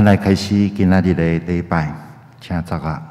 来开始今仔日的礼拜，请作啊。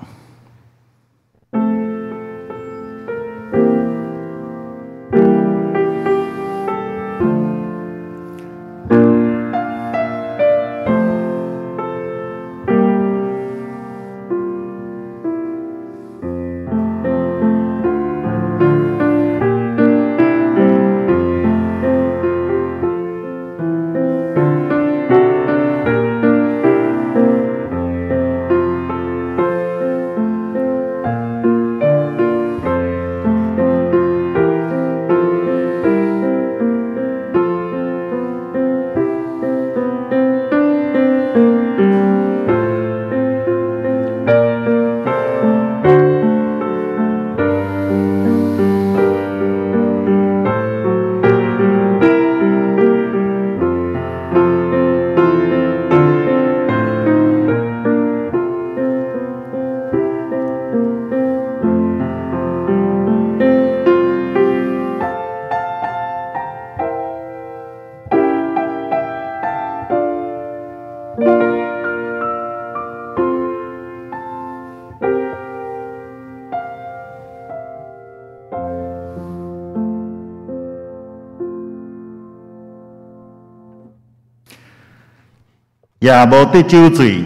也无得酒醉，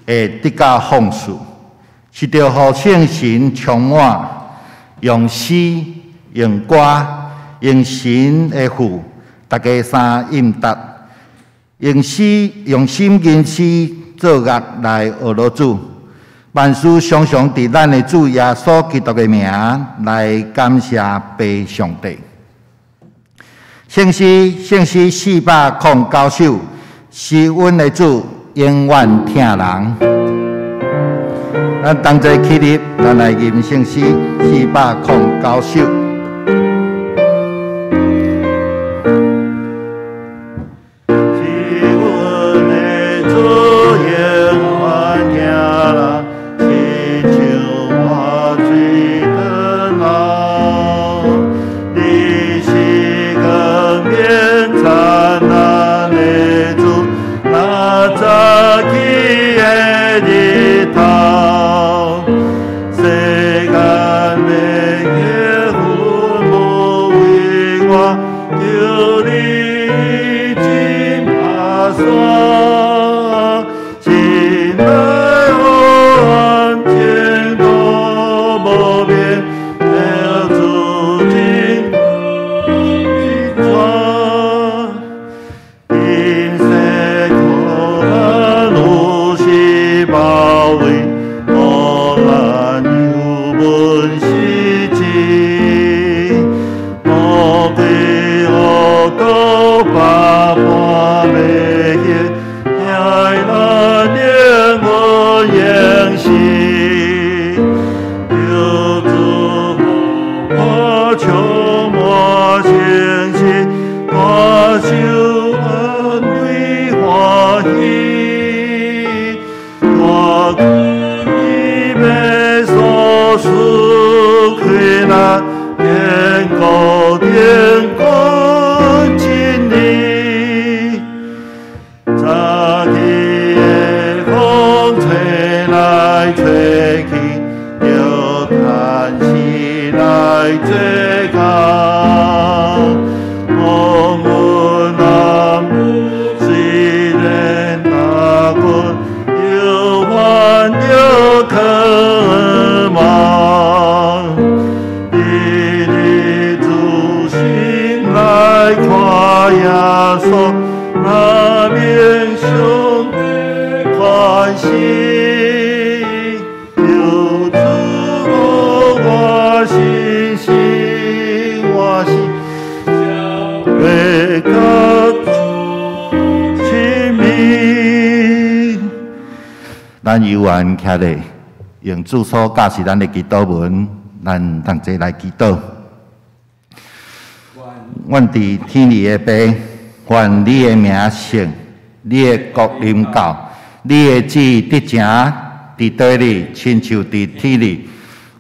会得到放肆，是着互圣神充满，用诗、用歌、用神的父，大家三应答，用诗、用心经诗作乐来学罗主，万事常常伫咱的主耶稣基督的名来感谢父上帝。圣诗409首。是阮的主，永远听人。咱同齐起立，咱来吟圣诗409首。咱犹原徛咧，用主所教示咱的祈祷文，咱同齐来祈祷。阮伫天里的爸，愿你的名圣，你的国临到，你的旨意得成，伫地里亲像伫天里。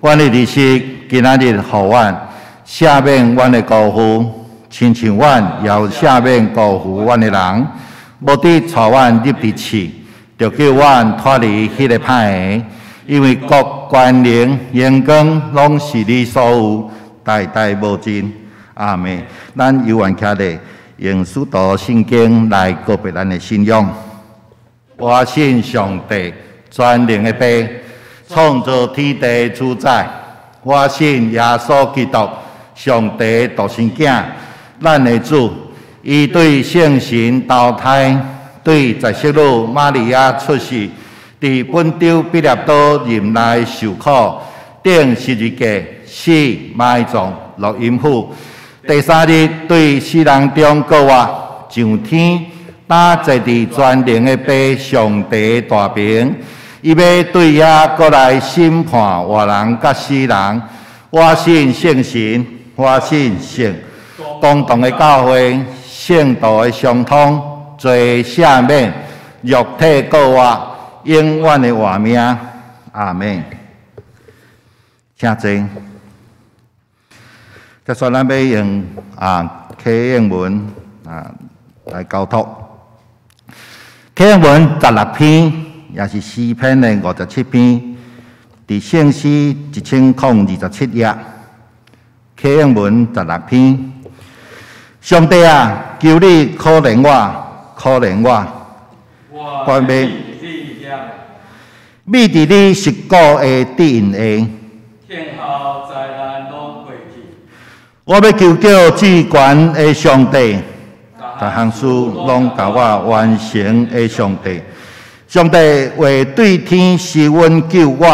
阮的日食今仔日互阮赦免阮的辜负，亲像阮也赦免辜负阮的人，无伫带阮入地狱。就叫阮脱离迄个歹个，因为国权能、荣光拢是你所有，代代无尽。阿门。咱犹原徛咧，用许多圣经来告别咱的信仰。我信上帝，全能的父，创造天地主宰。我信耶稣基督，上帝独生囝，咱的主。伊对圣神投胎，对在色女玛利亚出世，伫本州毕业岛任内受苦，顶十字架死埋葬落阴府。第三日对死人中告活，上天打坐伫全能的父上帝大名，伊要对遐过来审判活人甲死人。我信圣神，我信圣公同的教会。圣道的相通，罪赦免，肉体告活，永远的活命。阿门。请坐。接下来咱要用启应文来交托。启应文16篇，也是诗篇的57篇，伫圣诗1027页。启应文16篇。上帝啊，求你可怜我，可怜我。我要秘伫你实果的底因下。天后灾难拢过去。我要求救至权的上帝，各项事拢甲我完成的上帝。上帝为对天施恩救我，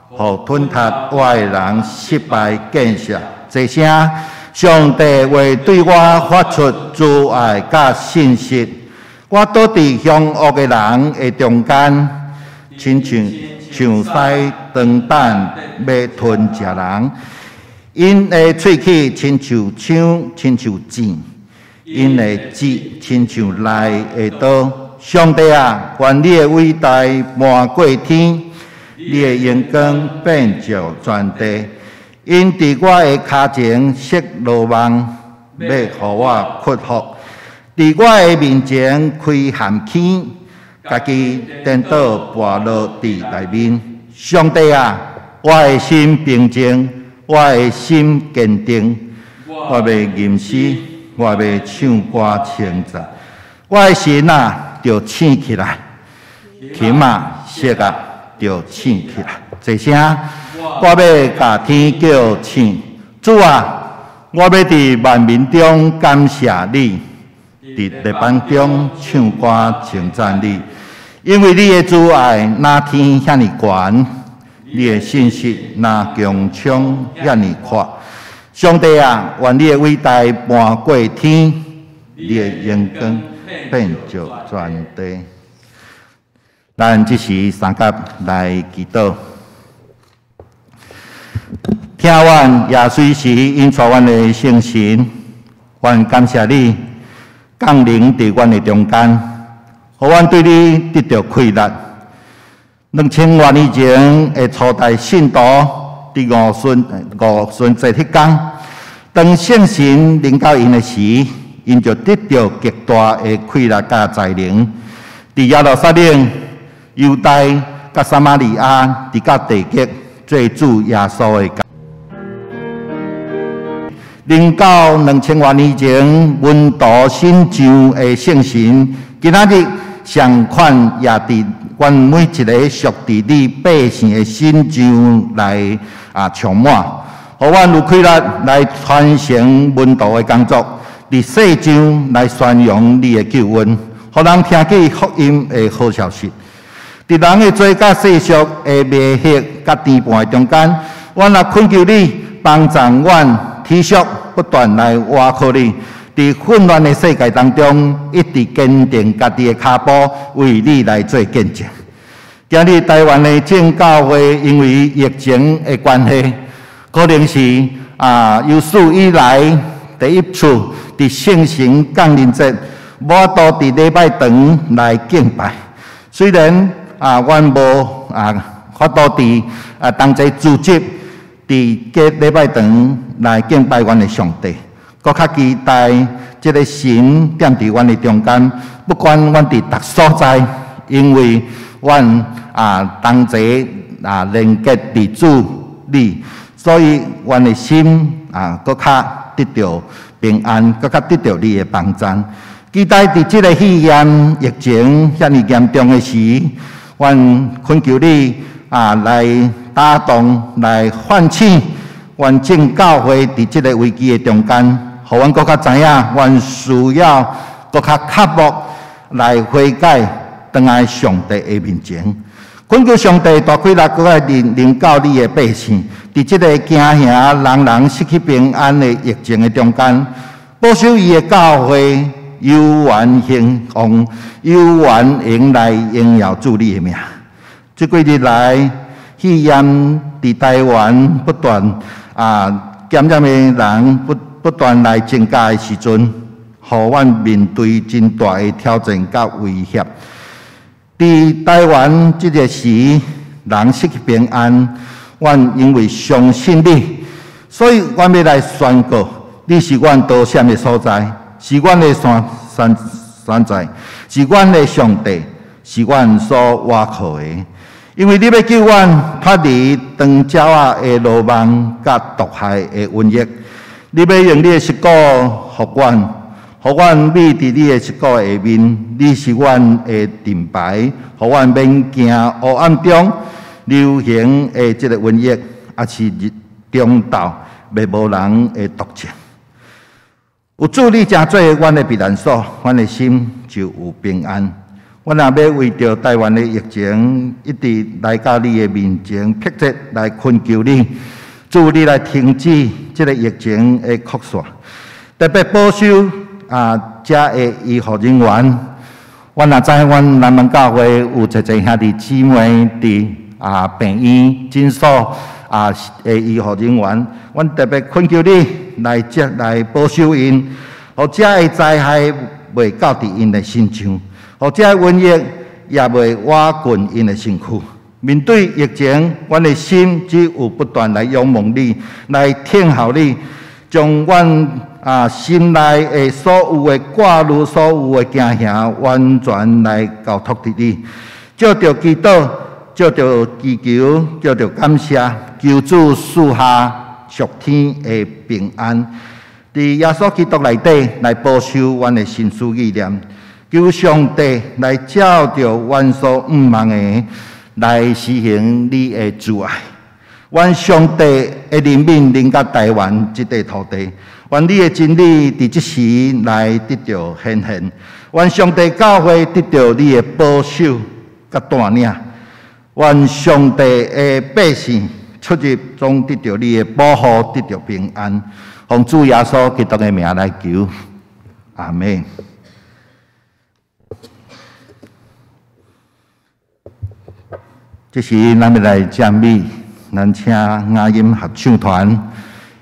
互吞吞我的人失败见识。这声。上帝为对我发出慈爱甲信息，我倒伫凶恶的人的中间，亲像狮长胆要吞食人，因的喙齿亲像枪，亲像箭，因的舌亲像来的刀。上帝啊，愿你的伟大漫过天，你的荣光遍照全地。因伫我的脚前设罗网，要互我屈服；伫我的面前开陷阱，家己颠倒跋落伫内面。上帝啊，我的心平静，我的心坚定，我袂吟诗，我袂唱歌称赞。我的心啊，着醒起来；琴啊，色啊，着醒起来。这声。我要甲天叫醒，主啊！我要伫万民中感谢你，伫列邦中唱歌称赞你，因为你的慈爱那天遐尼悬，你的信息那强冲遐尼阔。上帝啊，愿你的伟大漫过天，你的荣光遍照全地。咱即时三甲来祈祷。听阮耶稣时因带阮的圣神，阮感谢你降临伫阮的中间，互阮对你得到快乐。2000多年前的初代信徒，伫五旬节迄天，当圣神临到因的时，因就得到极大的快乐甲才能。伫耶路撒冷、犹太甲撒玛利亚，伫甲地极。做主耶稣的，临到2000多年前温度新上的圣神，今仔日上款也伫阮每一个属伫你百姓的心上来充满，互阮有快乐来传承温度的工作，伫世上来宣扬你的救恩，互人听见福音的好消息。伫人的罪甲世俗的迷惑甲颠簸的中间，阮也恳求你帮助阮体恤不断来挖苦你，伫混乱的世界当中，一直坚定家己的脚步，为你来做见证。今日台湾的正教会因为疫情的关系，可能是有史以来第一次伫圣神降临节，无都伫礼拜堂来敬拜，虽然。阮无法度伫同齐组织伫个礼拜堂来敬拜阮的上帝，搁较期待即个神踮伫阮的中间，不管阮伫逐所在，因为阮同齐连结伫主里，所以阮的心搁较得到平安，搁较得到你的帮助。期待伫即个肺炎疫情遐尼严重的时，阮恳求你来打动、来唤醒完整教会伫即个危机的中间，互阮搁较知影，阮需要搁较刻薄来悔改，倒来上帝的面前。恳求上帝大开力，搁来领教你的百姓，伫即个惊吓、人失去平安的疫情的中间，保守伊的教会。有缘兴旺，有缘迎来荣耀主你的名。这几日来，肺炎伫台湾不断感染的人不断来增加的时阵，互阮面对真大的挑战甲威胁。伫台湾这个时，人失去平安，阮因为相信你，所以阮要来宣告，你是阮多闪的所在。是阮的山寨，是阮的上帝，是阮所倚靠的。因为你要救阮脱离长鸟的罗网甲毒害的瘟疫，你要用你的十股互阮，互阮美伫你的十股下面。你是阮的盾牌，互阮免惊黑暗中流行的这个瘟疫，也是中昼袂无人的毒症。有主你真做阮的避难所，阮的心就有平安。阮也要为着台湾的疫情，一直来到你的面前，迫切来恳求你，主你来停止这个疫情的扩散，特别保守遮的医护人员。阮也知阮南门教会有侪兄弟姊妹伫病院、诊所的医护人员，阮特别恳求你来保守因，互遮的灾害袂到伫因的身上，互遮的瘟疫也袂瓦困因的身躯。面对疫情，阮的心只有不断来仰望你，来听候你，将阮心内的所有的挂虑、所有的惊吓，完全来交托伫你。借着祈祷，借着祈求，借着感谢，求主赐下属天的平安，伫耶稣基督内底来保守阮的心思意念。求上帝来照着阮所毋望的来实行你的慈爱。愿上帝的怜悯临到台湾这块土地，愿你的真理伫即时来得到显现。愿上帝教会得到你的保守甲带领。愿上帝的百姓出入总得到你的保护，得到平安。奉主耶稣基督的名来求，阿门。这时咱要来赞美，咱请雅音合唱团，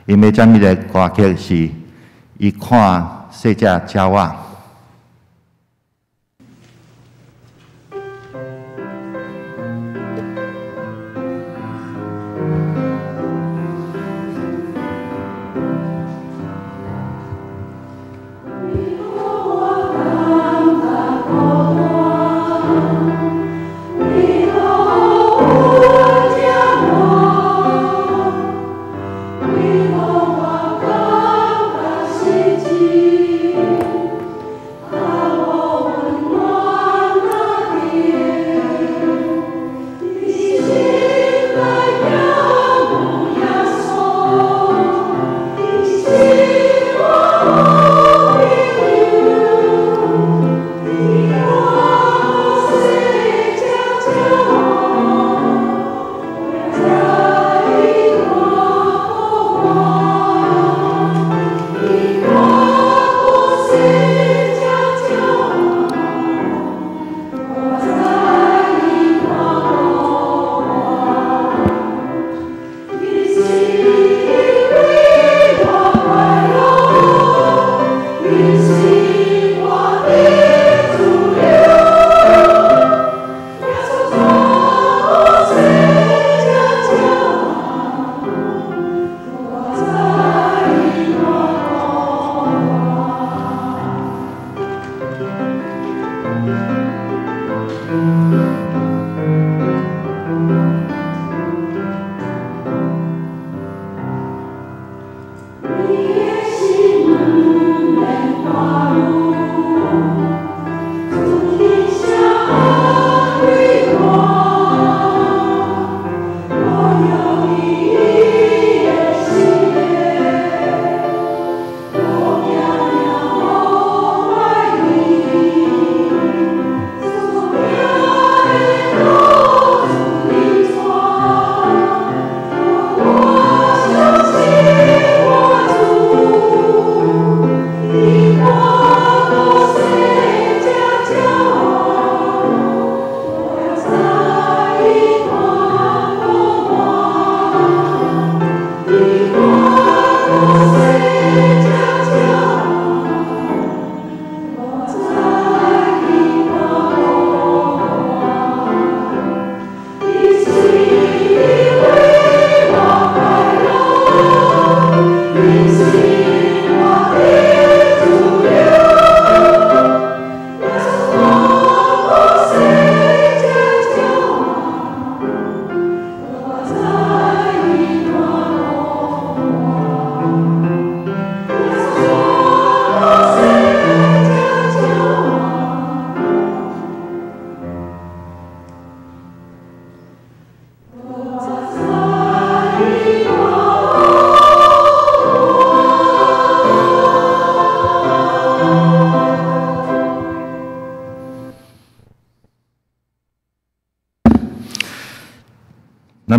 因要赞美的歌曲是《伊看世界鸟仔》。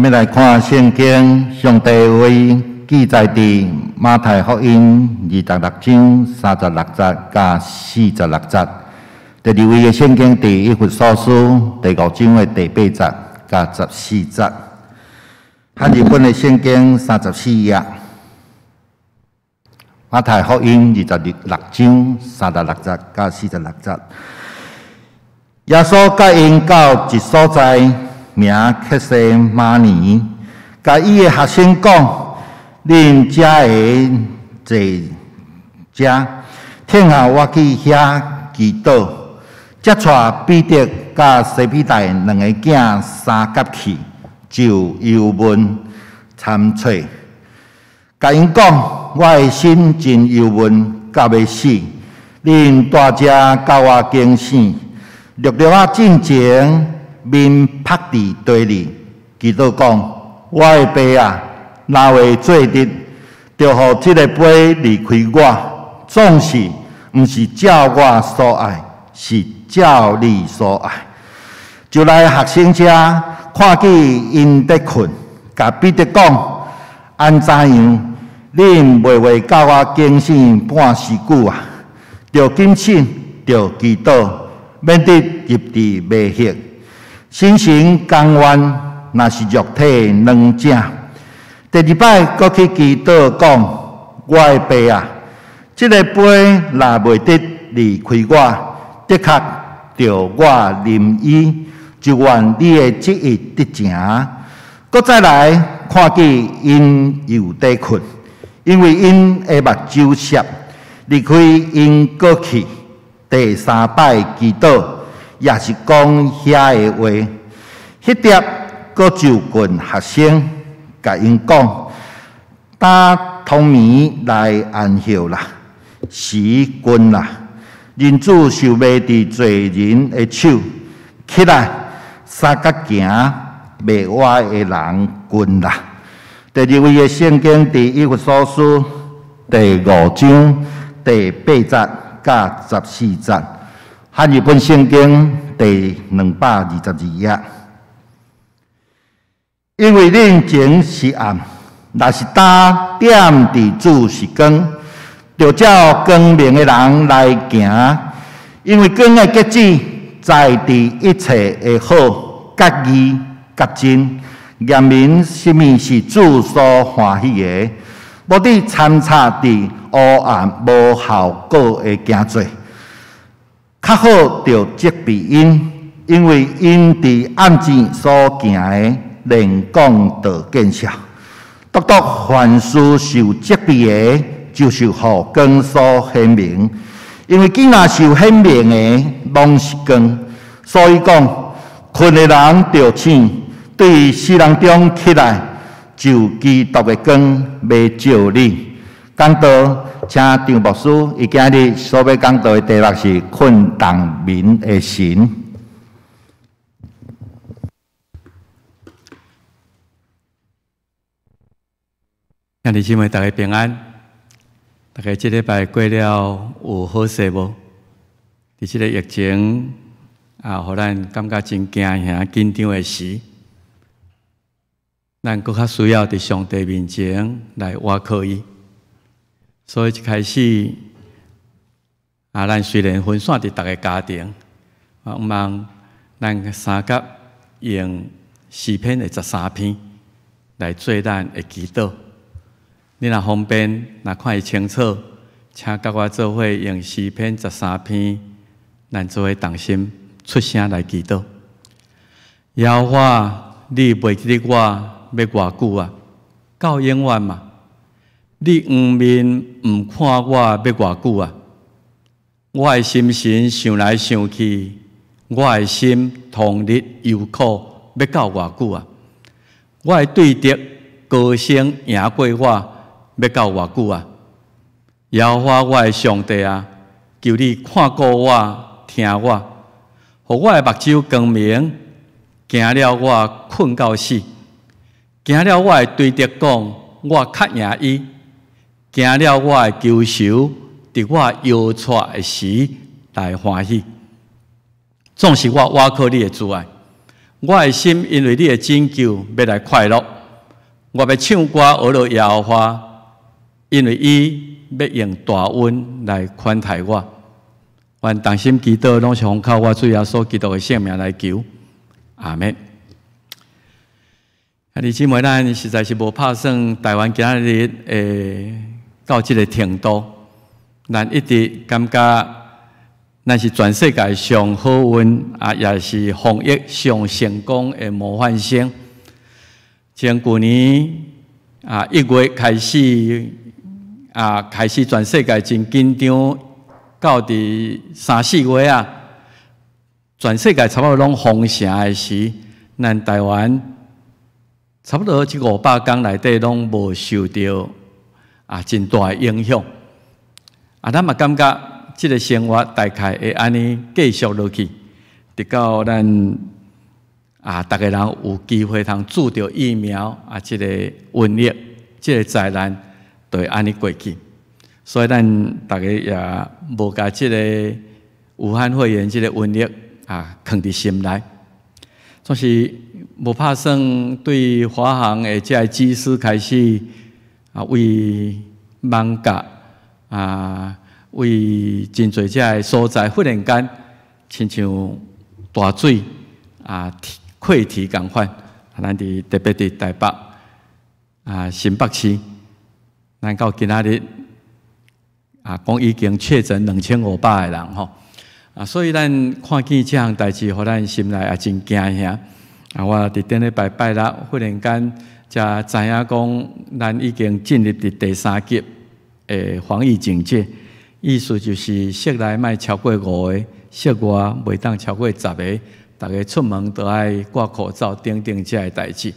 要来看圣经，上帝为记载伫马太福音26章36节甲46节。第二位嘅圣经伫以弗所书第5章嘅第8节甲14节。汉语本嘅圣经34页。马太福音26章36节甲46节。耶稣甲因到一所在，名克西马尼，甲伊的学生讲：恁遮会坐听下我去遐祈祷。接带彼得甲西比泰两个囝三甲去，就忧闷参找，甲因讲：我的心真忧闷，甲要死。恁大家甲我惊醒。略略啊，进前面趴伫地里，祈祷讲：我的爸啊，若会做得，就互这个杯离开我，总是毋是照我所爱，是照你所爱。就来学生遮看见因在困，甲彼得讲：安怎样？恁袂话教我惊醒半时久啊？着谨慎，着祈祷。免得入地迷惑，心神甘愿，若是肉体软正。第二摆搁去祈祷讲：我的爸啊，这个杯若袂得离开我，的确着我啉伊，就愿你的旨意得成。搁再来看见因又在困，因为因的目睭涩，离开因过去。第三摆祈祷，也是讲遐个话。迄碟搁就近学生，甲因讲：打通眠来安歇啦，时近啦。人主受卖伫罪人的手，起来三角行，卖我的人近啦。第二位的圣经伫以弗所书第5章第8节。甲14节，汉语本圣经第222页。因为恁前是暗，若是打点伫主是光，就照光明的人来行。因为光的结子在伫一切的好、甲义、甲真，验明什么是主所欢喜的。无伫参差伫黑暗无效果的行做，较好着责备因，因为因伫暗前所行的，连讲道见效。独凡事受责备的，就是互光所显明。因为既然受显明的，拢是光，所以讲困的人着醒，对死人中起来。就基督的光要照你。讲道，请张牧师伊今日所要讲道的题目是困动民的神。兄弟姊妹，大家平安。大家这礼拜过了有好势无？伫这个疫情互咱感觉真惊吓、紧张的时。咱更较需要伫上帝面前来倚靠伊，所以一开始咱虽然分散伫逐个家庭，希望咱三甲用诗篇的13篇来做咱的祈祷。你若方便，若看伊清楚，请甲我做伙用诗篇13篇，咱做伙同心出声来祈祷。耶和华，你袂记得我。要偌久啊？到永远嘛？你黄面毋看我要偌久啊？我的心神想来想去，我的心痛日忧苦，要到偌久啊？我的对敌高声赢过我，要到偌久啊？耶和华我的上帝啊，求你看顾我，听我，互我的目睭光明，惊了我困到死。惊了我的对敌讲，我较赢伊；惊了我的求仇，伫我摇拽的时来欢喜。总是我倚靠你的主爱，我的心因为你的拯救要来快乐，我要唱歌学了耶和华，因为伊要用大恩来款待我。愿同心祈祷，拢是奉靠我主耶稣基督的圣名来求，阿门。兄弟姊妹，咱实在是无拍算台湾今仔日到这个程度，咱一直感觉咱是全世界上好运也是防疫上成功的模范生。从去年1月开始开始全世界真紧张。到伫3、4月全世界差不多拢封城的时，咱台湾差不多这500天内底拢无受到真大的影响。咱嘛感觉这个生活大概会安尼继续落去，直到咱大家人有机会通注着疫苗这个瘟疫、这个灾难，就会安尼过去。所以，咱大家也无甲这个武汉肺炎这个瘟疫放伫心内，总是无拍算对华航的这个机师开始为网格为真侪这个所在，忽然间亲像大水溃堤共款，咱伫特别伫台北新北市，咱到今仔日。讲已经确诊2500个人吼，所以咱看见这项代志，互咱心内也真惊吓。我伫顶礼拜拜六，忽然间才知影讲，咱已经进入伫第3级的防疫警戒，意思就是室内莫超过5个，室外袂当超过10个，大家出门都爱挂口罩等等这个代志。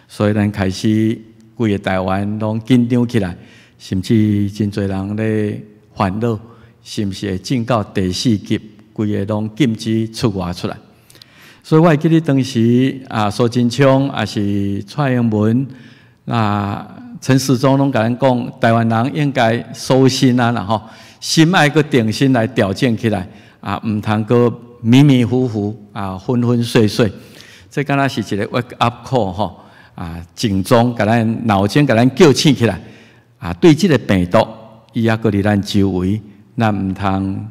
所以咱开始规个台湾拢紧张起来，甚至真侪人咧。烦恼是毋是会进到第4级，规个拢禁止出外出来。所以我记得当时苏贞昌也是蔡英文陈时中拢甲咱讲，台湾人应该收心啦吼，心爱个定心来调整起来毋通个迷迷糊糊昏昏睡睡。这敢若是一个 wake up call 吼警钟，甲咱脑筋甲咱叫醒起来对这个病毒。伊也搁伫咱周围，咱毋通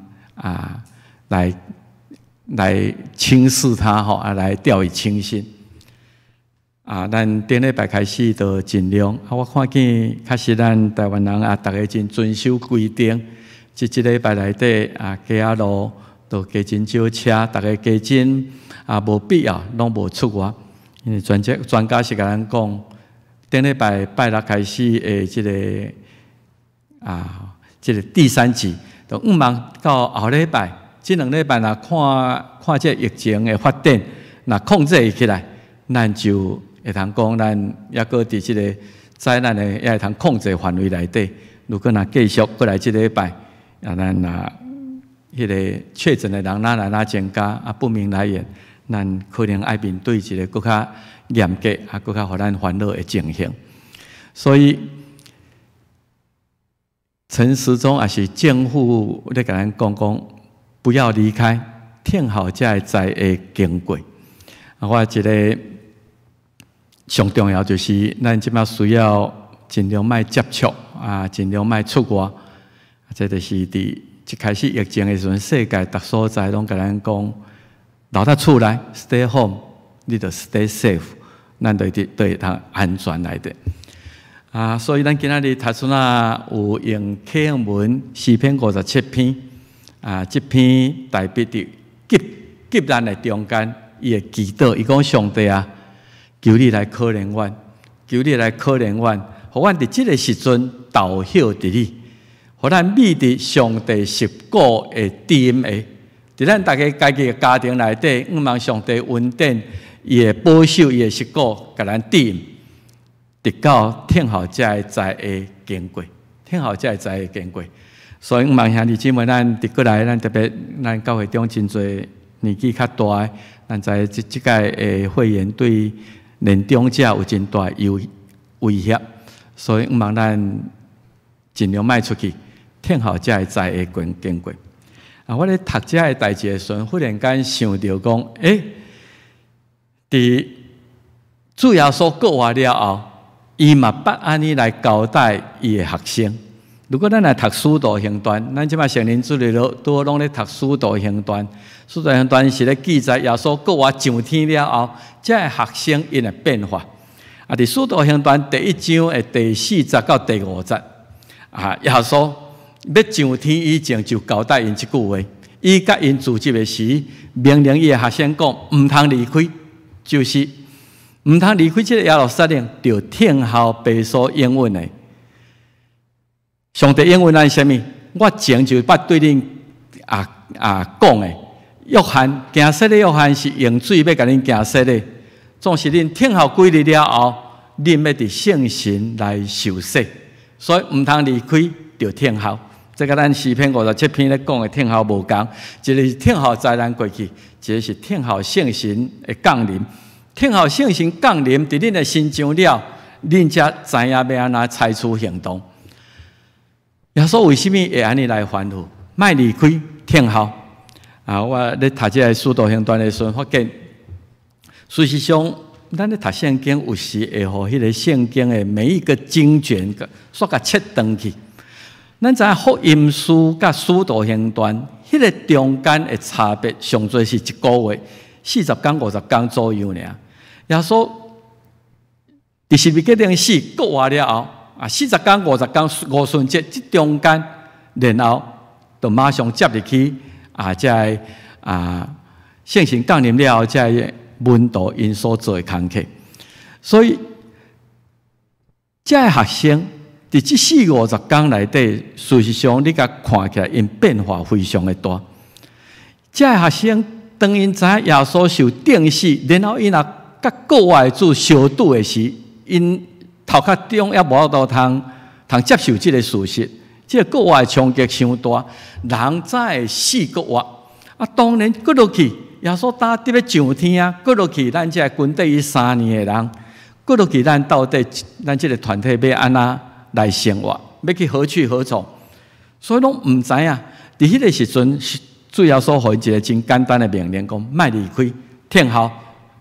来轻视它吼，来掉以轻心。咱顶礼拜开始就尽量。我看见确实咱台湾人大家真遵守规定。这礼拜内底街路都加真少车，大家加真无必要拢无出外。因为专家是甲咱讲，顶礼拜拜六开始的这个第3级，就毋望到后礼拜，这2礼拜若看这疫情的发展，若控制起来，咱就会通讲，咱也搁伫这个灾难的也会通控制范围内底。如果若继续过来这礼拜，咱迄个确诊的人哪增加不明来源，咱可能爱面对一个更较严格更较互咱烦恼的情形，所以。陈时中也是政府咧，甲咱讲，不要离开，听好才会知会经过。我一个上重要就是，咱即摆需要尽量莫接触尽量莫出外。这就是伫一开始疫情的时阵，世界各所在拢甲咱讲，留在厝内 ，stay home， 你就 stay safe， 咱就会通安全来的。所以咱今仔日读书有用启应文4篇57篇，这篇代表伫急难的中间，伊的祈祷，伊讲上帝求你来可怜阮，求你来可怜阮，互阮伫即个时阵投晓伫你，互咱秘伫上帝十果的DM的，伫咱大家家己的家庭内底，毋望上帝恩典，伊的保守，伊的十果，甲咱DM。直到听候才会知会经过，听候才会知会经过。所以，望兄弟姊妹，咱直过来，咱特别咱教会中真侪年纪较大的，咱知即届的肺炎对年长者有真大威胁，所以望咱尽量迈出去，听候才会知会经过。我咧读这个代志的时阵，忽然间想到讲，伫伫主耶稣过活了后，伊嘛捌安尼来交代伊的学生。如果咱来读《使徒行传》，咱即摆成年主日都拢咧读《使徒行传》。《使徒行传》是咧记载耶稣过活上天了后，这学生因的变化。啊，伫《使徒行传》第1章的第40到第50，耶稣要上天以前就交代因即句话。伊甲因自集的时，命令伊的学生讲，毋通离开，就是毋通离开这个耶路撒冷，就听候父所应允的。上帝应允咱什么？我前就捌对恁讲的，约翰行洗的约翰是用水要甲恁行洗的，总是恁听候几日了后，恁要伫圣神来受洗，所以毋通离开，就听候。这个咱诗篇57篇咧讲的听候无共，一个是听候灾难过去，一个是听候圣神的降临。听候圣神降临伫恁的心上了，恁才知影要安怎采取行动。耶稣为什么会安尼来吩咐？莫离开，听候。我咧读这个《使徒行传》的时候，发现事实上，咱咧读圣经有时会互迄个圣经的每一个经卷煞甲切断去。咱知影福音书甲《使徒行传》迄个中间的差别，上最是1个月40天、50天左右尔。耶稣第十字架顶死，过活了后。40天、50天、5旬节，这中间，然后就马上接入去这圣神降临了后，这门徒因所做的工课。所以，这学生伫这40、50天内底，事实上你甲看起来，因变化非常的大。这学生当因知影耶稣受钉死，然后因也甲国外主相拄的时，因头壳中也无法度通接受这个事实，这个国外冲击伤大，人早会死国外。当然，过落去，耶稣打得要上天啊！过落去，咱这军队3年的人，过落去，咱到底咱这个团体要安怎来生活？要去何去何从？所以拢唔知影。伫迄个时阵，主耶稣给一个真简单的命令，讲莫离开，听候，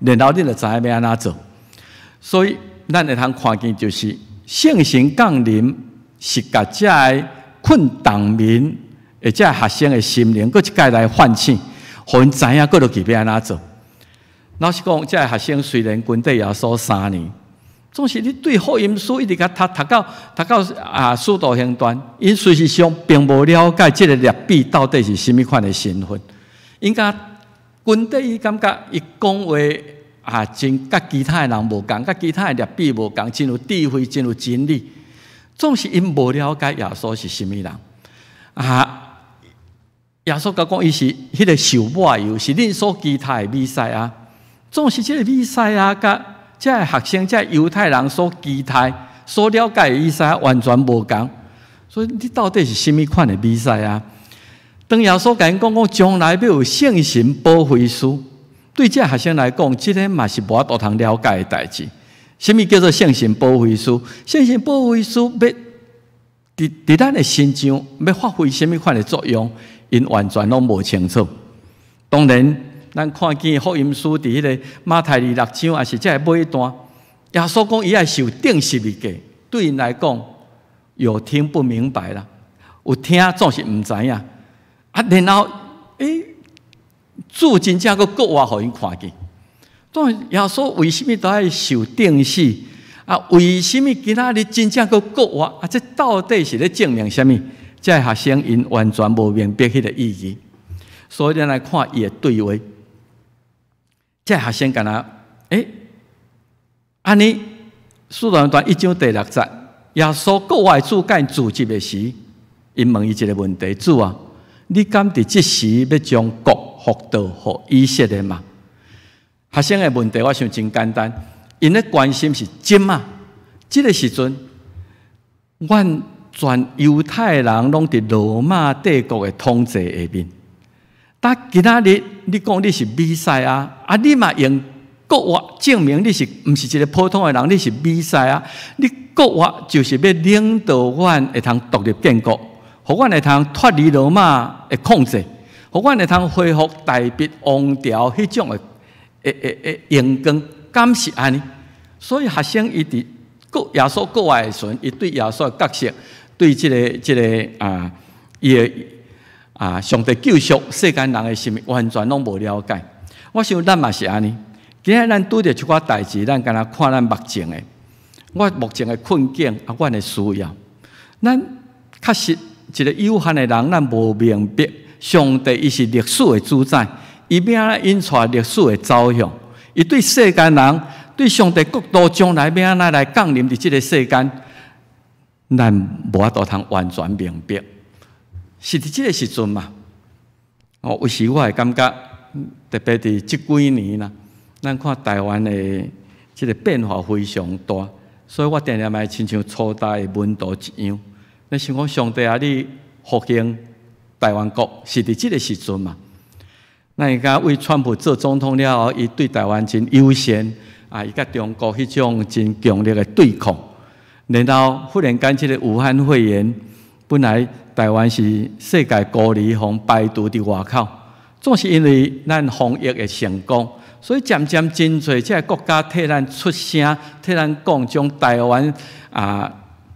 然后你就知影要安怎做。所以，咱会通看见，就是圣神降临是甲这个困党民，或者学生的心灵，搁一届来唤醒，互因知影，搁落去要安怎做。老实讲，这个学生虽然军队耶稣3年，总是你对福音书一直甲读到使徒行传，因事实上并无了解这个列比到底是甚么款的身份。因甲军队，伊感觉伊讲话真甲其他的人无共，甲其他的列比无共，真有智慧，真有真理。总是因无了解耶稣是甚么人耶稣讲，伊是迄个受抹油，是恁所期待的弥赛亚。总是这个弥赛亚甲这个学生、这个犹太人所期待、所了解的弥赛亚完全无共。所以你到底是甚么款的弥赛亚？当耶稣甲因讲将来要有圣神保惠师，对这个学生来讲，这个嘛是无法度通了解的代志。什么叫做圣神保惠师？圣神保惠师要伫咱的心上要发挥什么款的作用？因完全拢无清楚。当然，咱看见福音书伫迄个马太26章，也是这个尾段，耶稣讲伊爱受钉十字架，对因来讲有听不明白啦，有听总是唔知影然后主真正佫国外互因看见。当然，耶稣为什么都爱受钉死？为什么今仔日真正佫国外？这到底是咧证明什么？这学生因完全无明白迄个意义，所以咱来看伊的对话。这学生敢若安尼，使徒行传1章第6节，耶稣国外主干自集的时，因问伊一个问题：主啊，你敢伫即时要将国复到互以色列吗？学生的问题我想真简单，因咧关心是今这个时阵，阮全犹太人拢伫罗马帝国的统治下面。但今仔日你讲你是弥赛亚，你嘛用国外证明你是毋是一个普通的人，你是弥赛亚。你国外就是要领导阮会通独立建国，互阮会通脱离罗马的控制，互阮会通恢复大笔王朝迄种的阳光，敢是安尼？所以学生伊伫耶稣国外的时阵，伊对耶稣的角色，对即个伊的上帝救赎世间人的心，完全拢无了解。我想咱嘛是安尼。今日咱拄着一寡代志，咱敢若看咱目前的，我目前的困境阮的需要，咱确实一个有限的人，咱无明白上帝伊是历史的主宰，伊要安怎引带历史的走向，伊对世间人。对上帝国度将来要安怎来降临伫即个世间，咱无法度通完全明白，是伫即个时阵嘛？有时我会感觉，特别伫即几年啦，咱看台湾的即个变化非常大，所以我定定来亲像初代的温度一样。咱想讲上帝啊，你复兴台湾国是伫即个时阵嘛？咱而家为川普做总统了后，伊对台湾真友善。伊甲中国迄种真强烈的对抗，然后忽然间，即个武汉肺炎，本来台湾是世界孤立，互排除伫外口，总是因为咱防疫的成功，所以渐渐真侪即个国家替咱出声，替咱讲，将台湾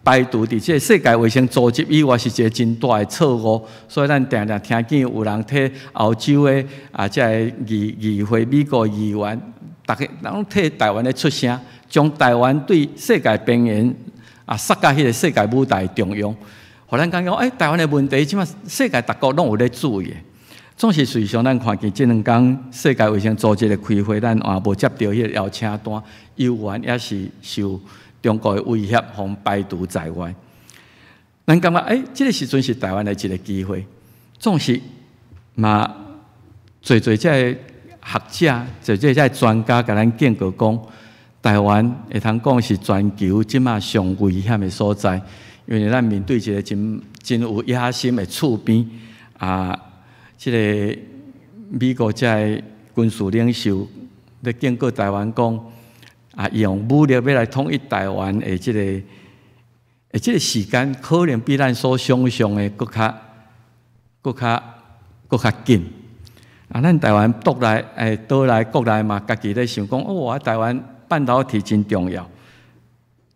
排除伫即个世界卫生组织以外，是一个真大的错误。所以咱定定听见有人替欧洲的即个议会、美国议员。大家拢替台湾咧出声，将台湾对世界边缘塞到迄个世界舞台中央，互咱讲台湾的问题，即马世界各国拢有咧注意。总是随上咱看见即两天世界卫生组织的开会，咱也无接到迄个邀请单，有缘也是受中国的威胁，互排除在外。咱感觉即个时阵是台湾的一个机会，总是嘛做即个。学者就即个专家，甲咱警告讲，台湾会通讲是全球即马上危险的所在，因为咱面对一个真有野心的厝边即个美国即个军事领袖咧警告台湾讲，用武力要来统一台湾的即个时间，可能比咱所想象的搁较紧。咱台湾倒来国内嘛，家己咧想讲，台湾半导体真重要。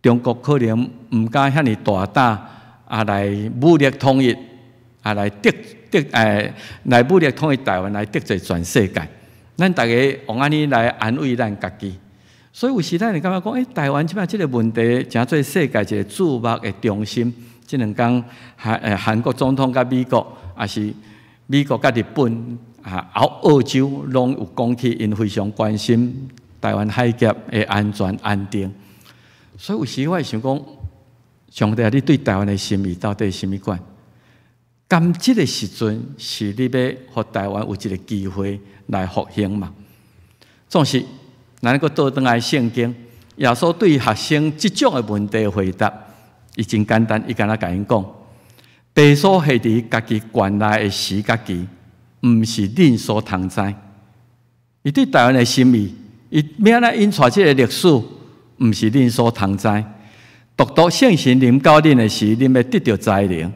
中国可能唔敢遐尼大胆，来武力统一，来来武力统一台湾，来得罪全世界。咱大家往安尼来安慰咱家己。所以有时咱会感觉讲，台湾即摆即个问题，诚做世界一个注目的中心。即两天韩国总统甲美国，也是美国甲日本。澳洲拢有讲起，因非常关心台湾海峡的安全安定。所以有时我会想讲，上帝你对台湾的心意到底是甚么款？甘即个时阵是你要互台湾有一个机会来复兴嘛？总是咱个倒转来圣经，耶稣对学生即种的问题回答，伊真简单，伊敢若甲因讲：白所系伫家己原来的时家己。毋是恁所通知，伊对台湾的心意，伊要安怎引带即个历史，毋是恁所通知。独圣神临到恁的时，恁要得到灾灵。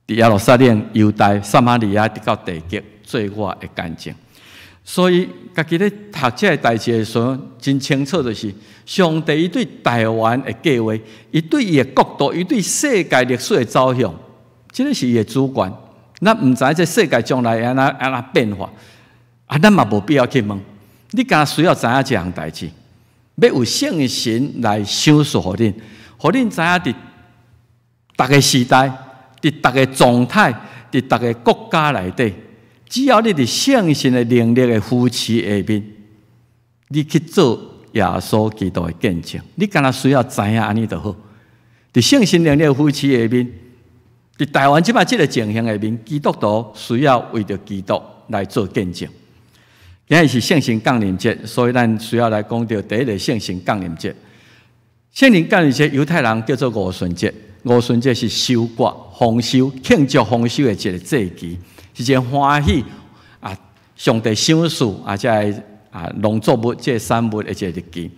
伫耶路撒冷、犹大、撒玛利亚，直到地极，做我的见证。所以，家己咧读这个代志的时候，真清楚就是上帝伊对台湾的计划，伊对伊的国度，伊对世界历史的走向，这个是伊的主权。咱毋知这世界将来安怎变化，咱嘛无必要去问。你敢需要知影这项代志，要有圣神来想述互恁，互恁知影伫逐个时代、伫逐个状态、伫逐个国家内底，只要你伫圣神的能力的扶持下面，你去做耶稣基督的见证。你敢需要知影安尼就好。伫圣神能力的扶持下面。伫台湾即摆即个情形下面，基督徒需要为着基督来做见证。今日是圣神降临节，所以咱需要来讲到第一个圣神降临节。圣灵降临节，犹太人叫做五旬节。五旬节是收割、丰收、庆祝丰收的一个节期，是一个欢喜上帝赏赐即个农作物、即个产物的一个日期。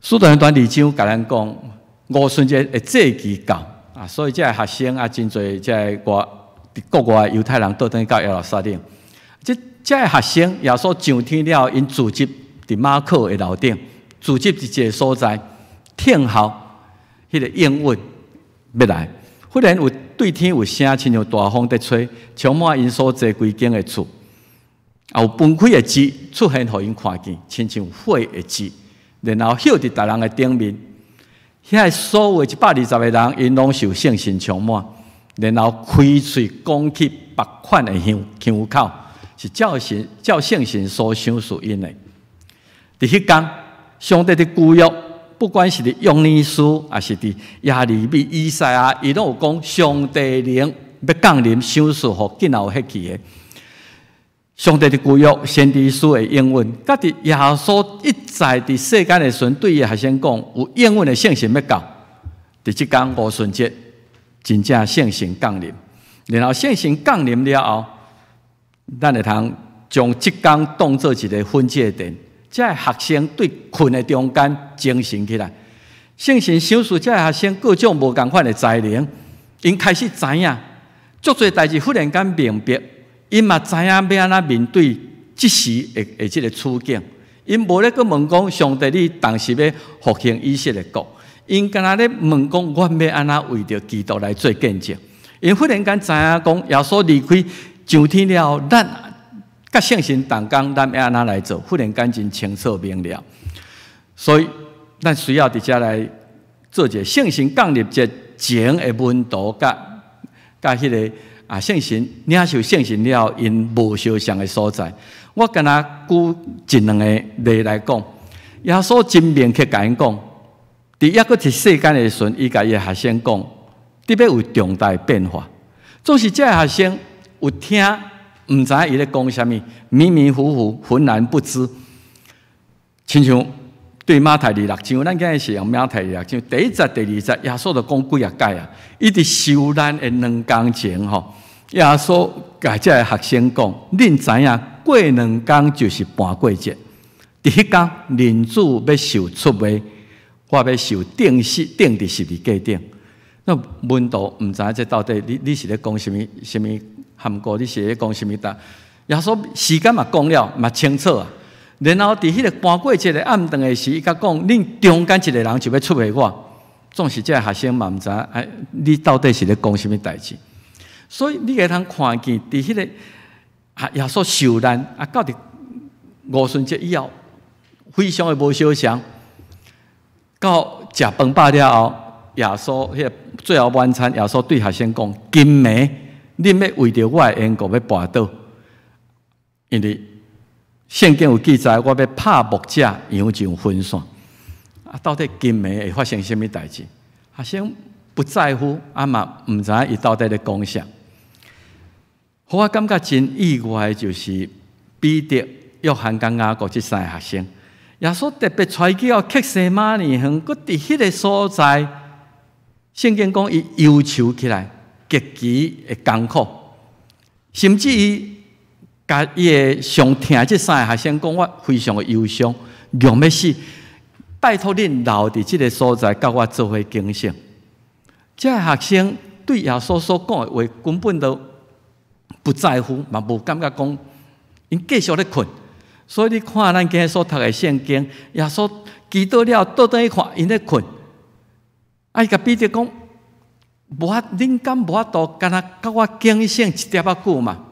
使徒行传2章甲咱讲，五旬节的节期到。所以这个学生真侪，这个国外犹太人倒转到耶路撒冷，这这学生耶稣上天了，因聚集伫马可的楼顶，聚集伫一个所在，听候迄个应允要来。忽然有对天有声，亲像大风在吹，充满因所坐规间的厝。也有分开的枝出现，互因看见，亲像火的枝，然后晓伫大人的顶面。遐所有120个人，因拢受圣神充满，然后开喙讲起别款的腔口，是照圣神所赏赐因的。伫迄天，上帝的旧约，不管是伫约尼书，还是伫耶利米、以赛亚，伊拢有讲上帝灵要降临，赏赐互今后迄期的。上帝的旧约先知书的应允，甲伫耶稣一再伫世间的时阵，对伊学生讲有应允的圣神要到。伫即天五旬节，真正圣神降临，然后圣神降临了后，咱会通将即天当作一个分界点，这学生对困的中间精神起来。圣神赏赐这学生各种无共款的才能，因开始知影，足侪代志忽然间明白。因嘛知影要安怎面对即时的即个处境，因无咧去问讲上帝你当时要复兴以色列国，因干那咧问讲我要安怎为着基督来做见证。因忽然间知影讲耶稣离开上天了后，咱甲圣神同工，咱要安怎来做？忽然间真清楚明了，所以咱需要伫遮来做一个圣神降临节前的温度，甲迄个。圣神领受圣神了，因无相像的所在。我敢若举一两个例来讲，耶稣真明确甲因讲，伫抑搁伫世间的时阵，伊甲伊的学生讲，你要有重大变化。总是这学生有听，毋知伊咧讲啥物，迷迷糊糊，浑然不知。亲像对马太26章，咱今日是用马太26章第1节、第2节，耶稣就讲几啊解啊，伊伫受难的2天前吼。耶稣甲这个学生讲：“恁知影，过2天就是半过节。伫迄天，人子要受出卖，我要受钉伫十字架顶。那门徒毋知这到底你是咧讲什么含糊？你是咧讲什么答？耶稣时间嘛讲了，嘛清楚啊。然后伫迄个半过节的暗顿的时，伊甲讲：恁中间一个人就要出卖我。总是这个学生嘛毋知，你到底是咧讲什么代志？”所以你会通看见，伫迄个耶稣受难到伫五旬节以后，非常的无相像。到食饭饱了后，耶稣迄个最后晚餐，耶稣对学生讲：今暝恁要为着我的缘故要跋倒，因为圣经有记载，我要拍木者扬上分散。到底今暝会发生什么代志？学生不在乎，嘛毋知伊到底咧讲啥。互我感觉真意外，就是彼得、约翰、甲雅各这3个学生，耶稣特别带去到克西马尼园，佮伫迄个所在，圣经讲伊忧愁起来，极其的艰苦，甚至伊甲伊的上听这3个学生讲，我非常的忧伤，强要死，拜托恁留伫这个所在，甲我做伙警醒。这个学生对耶稣所讲的话，根本都不在乎，嘛无感觉讲，因继续咧困。所以你看咱今日所读的圣经，耶稣祈祷了，倒转去看，因咧困。伊甲彼得讲：无法，恁敢无法度，干那甲我警醒一点仔久嘛？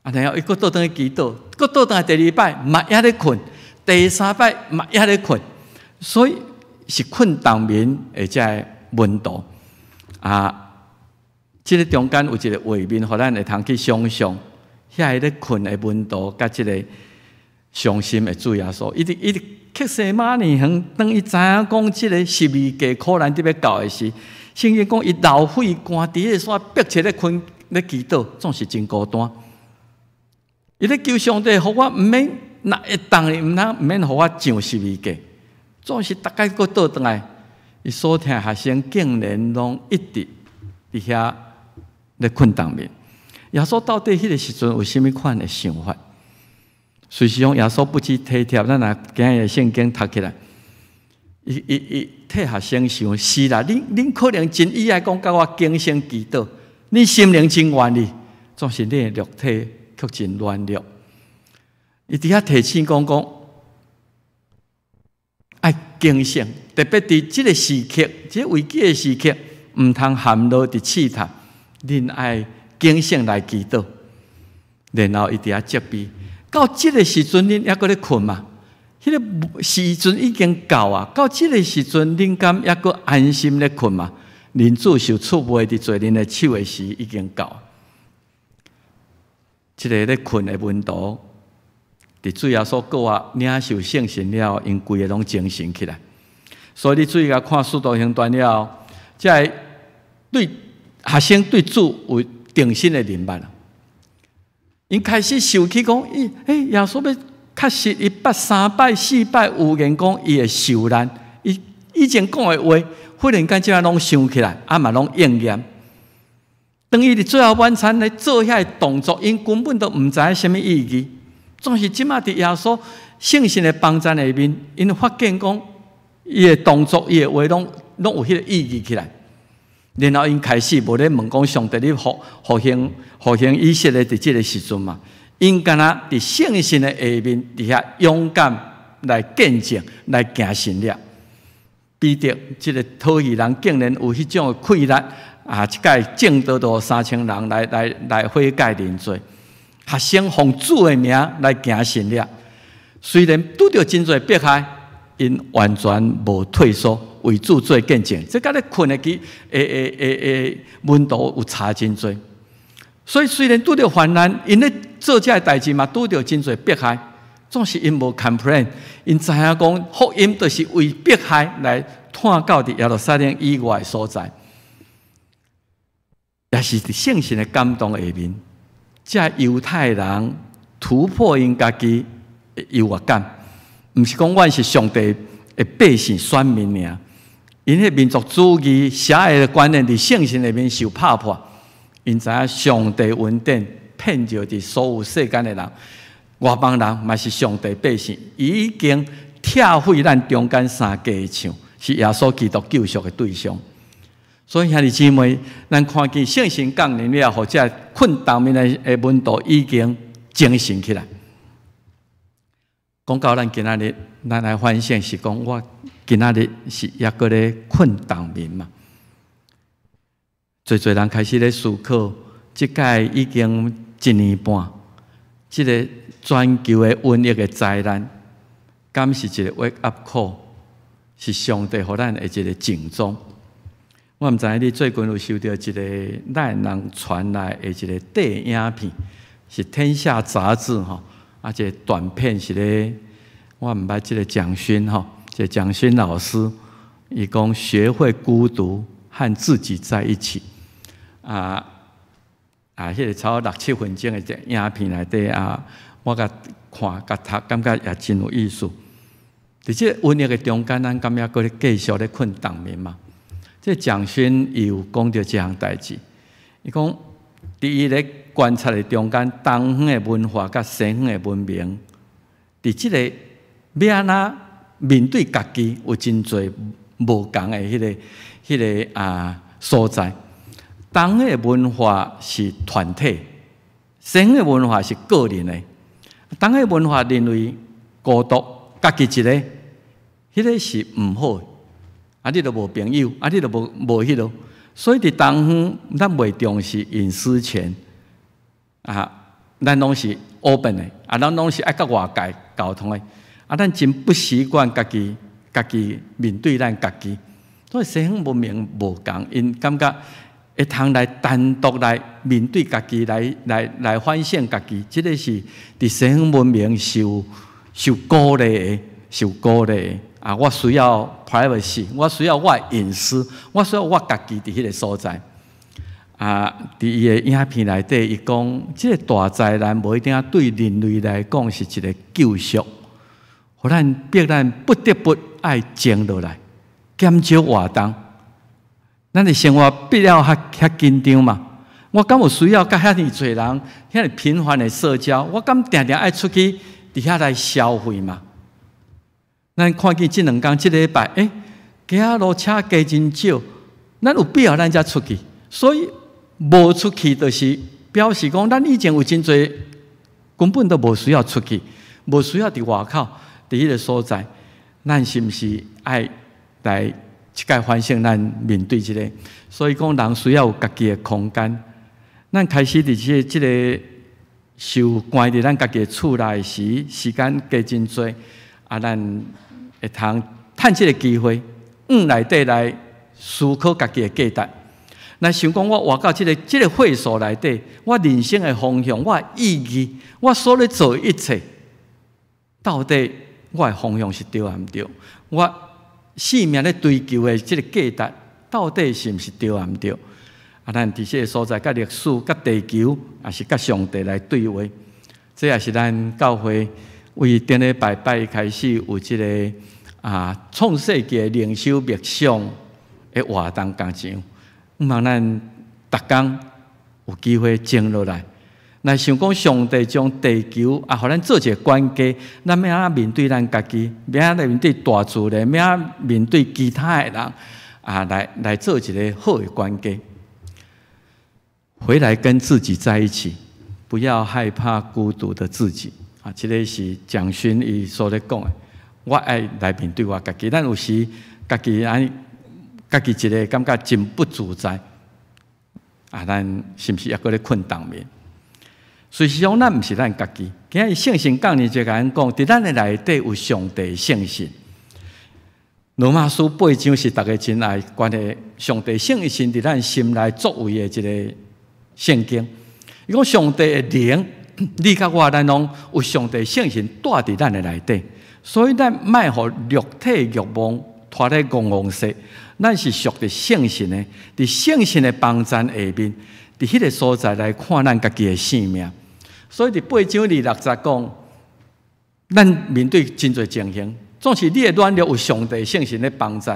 然后伊佫倒转去祈祷，佫倒转去第2摆，嘛也咧困；第3摆嘛也咧困。所以是困当眠的这个温度这个中间有一个画面，互咱会通去想象，遐个困的温度，甲这个伤心的主耶稣，伊直克西马尼园，当伊知影讲这个十字架苦难伫要到的时，圣经讲伊流血汗伫个山逼切咧困咧祈祷，总是真孤单。伊咧求上帝，互我毋免若会当哩，毋免互我上十字架，总是大概佫倒转来。伊所听学生竟然拢一直伫遐咧困当眠。耶稣到底迄个时阵有啥物款的想法？随时讲耶稣不知体贴，咱若今日圣经读起来，伊替学生想是啦，恁可能真意爱讲甲我警醒祈祷，恁心灵真愿意，总是恁的肉体却真软弱。伊伫遐提醒讲，爱警醒，特别伫即个时刻，即个危机的时刻，毋通陷落伫试探，恁爱警醒来祈祷，然后伊伫遐责备。到即个时阵，恁还阁咧困嘛？迄个时阵已经到啊！到即个时阵，恁敢还阁安心咧困嘛？人子受触摸伫做恁的手的时已经到。即个咧困的门徒，伫主耶稣告啊，领受圣神了，因规个拢精神起来。所以你注意甲看《使徒行传》了，即个对学生对主有定心的认捌。因开始受起讲，耶稣要确实一摆、三摆、四摆，有言讲伊会受难。伊以前讲的话，忽然间即下拢想起来，嘛拢应验。当伊伫最后晚餐来做遐个动作，因根本都毋知影什么意义。总是即马伫耶稣圣神的帮助下面，因发现讲伊的动作、伊的话拢有迄个意义起来。然后因开始无咧问讲上帝，你何行以色列伫即个时阵嘛？因敢若伫圣神的下面，伫遐勇敢来见证、来行神了。彼得即个讨戏人，竟然有迄种的气力啊！即届正道都3000人来悔改认罪，学生奉主的名来行神了。虽然拄着真侪迫害，因完全无退缩。为主做见证，这甲咧困的门徒有差真多。所以虽然拄着患难，因咧做这代志嘛，拄着真多迫害，总是因无 complain， 因知影讲福音就是为迫害来探到伫耶路撒冷以外的所在，也是伫圣神的感动下面，这犹太人突破因家己的优越感，毋是讲阮是上帝的百姓选民尔。因迄民族主义狭隘的观念伫圣神里面受拍破，因知影上帝恩典骗着伫所有世间的人，外邦人嘛是上帝百姓，已经拆毁咱中间三家的墙，是耶稣基督救赎的对象。所以兄弟姊妹，咱看见圣神降临了，或者困当面的门徒已经精神起来。讲到咱今仔日，咱来反省是讲我。今仔日是抑个咧困当面嘛，侪人开始咧思考，即届已经1年半，即个全球的瘟疫的灾难，敢是一个 wake up call， 是上帝互咱的一个警钟。我毋知影你最近有收到一个咱人传来的一个短影片，是《天下》杂志吼，一个短片是咧，我毋捌即个蒋勋吼。这蒋勋老师，伊讲学会孤独和自己在一起，迄个超6-7分钟的影片内底我甲看甲读，感觉也真有意思。伫这瘟疫的中间，咱敢也搁咧继续咧困当面嘛？这蒋勋伊有讲到这项代志，伊讲伫伊咧观察的中间，东方的文化甲西方的文明，伫这个要安怎面对家己有真侪无共的迄个所在。东的文化是团体，西的文化是个人的。东的文化认为孤独，家己一个，迄个是毋好的。你都无朋友，你都无迄落。所以伫东方，咱袂重视隐私权，咱拢是 open 的，咱拢是爱甲外界沟通的。咱真不习惯家己面对咱家己，所以西方文明无共，因感觉会通来单独来面对家己，来反省家己，这个是伫西方文明受鼓励的。我需要 privacy， 我需要我的隐私，我需要我家己伫迄个所在。伫伊的影片内底，伊讲，这个大灾难无一定对人类来讲是一个救赎。互咱逼咱不得不爱静落来，减少活动。咱的生活必要遐紧张嘛？我敢有需要甲遐尼侪人遐尼频繁的社交？我敢定定爱出去伫遐来消费嘛？咱看见这2天这礼拜，行路车加真少，咱有必要咱才出去。所以无出去，就是表示讲，咱以前有真侪根本都无需要出去。无需要伫外口，伫迄个所在，咱是毋是爱来一概反省咱面对即个？所以讲，人需要有家己的空间。咱开始伫即个受关伫咱家己的厝内时，时间加真多，咱会通趁即个机会，内底来思考家己的价值。那想讲，我活到即个会所内底，我人生的方向，我的意义，我所咧做一切，到底我的方向是对还毋对？我生命咧追求的即个价值，到底是毋是对还毋对？咱伫即个所在，甲历史、甲地球，也是甲上帝来对话。这也是咱教会为顶礼拜开始有即个创世纪的灵修默想的活动工场。望咱逐工有机会静落来，那想讲上帝将地球互咱做一个管家，咱要面对咱家己，要面对大自然，要面对其他的人来做一个好的管家。回来跟自己在一起，不要害怕孤独的自己。这个是蒋勋伊所咧讲的。我爱来面对我家己，咱有时家己一个感觉真不自在。咱是毋是抑搁咧困当眠？事实上，咱毋是咱家己。今日圣经讲呢，就甲咱讲，伫咱的内底有上帝的圣性。罗马书8章是大家真爱关的上帝圣性伫咱心内作为的一个圣经。伊讲上帝的灵，你甲我咱拢有上帝圣性带伫咱的内底，所以咱莫互肉体欲望拖咧戆戆说，咱是属伫圣性的，伫圣性的帮助下面，伫迄个所在来看咱家己的生命。所以伫8章260讲，咱面对真侪情形，总是你的软弱有上帝圣性的帮助。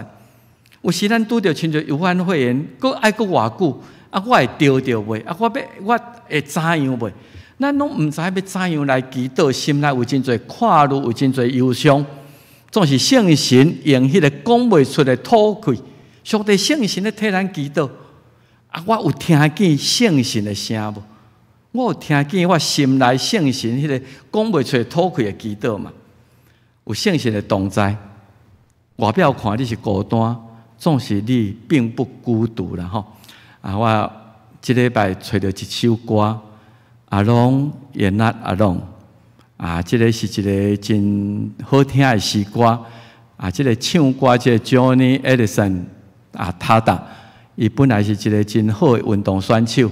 有时咱拄着亲像有番肺炎，搁爱搁偌久，我会得着袂？我会怎样袂？咱拢毋知要怎样来祈祷，心内有真侪看路，有真侪忧伤。总是圣神用迄个讲袂出的吐气，上帝圣神咧替咱祈祷。我有听见圣神的声无？我有听见我心内圣神迄个讲袂出的吐气的祈祷嘛？有圣神的同在，外表看你是孤单，总是你并不孤独啦吼。我即礼拜找到一首歌，阿龙也not alone。这个是一个真好听的诗歌。这个唱歌这个 Johnny Edison 他打，伊本来是一个真好的运动选手。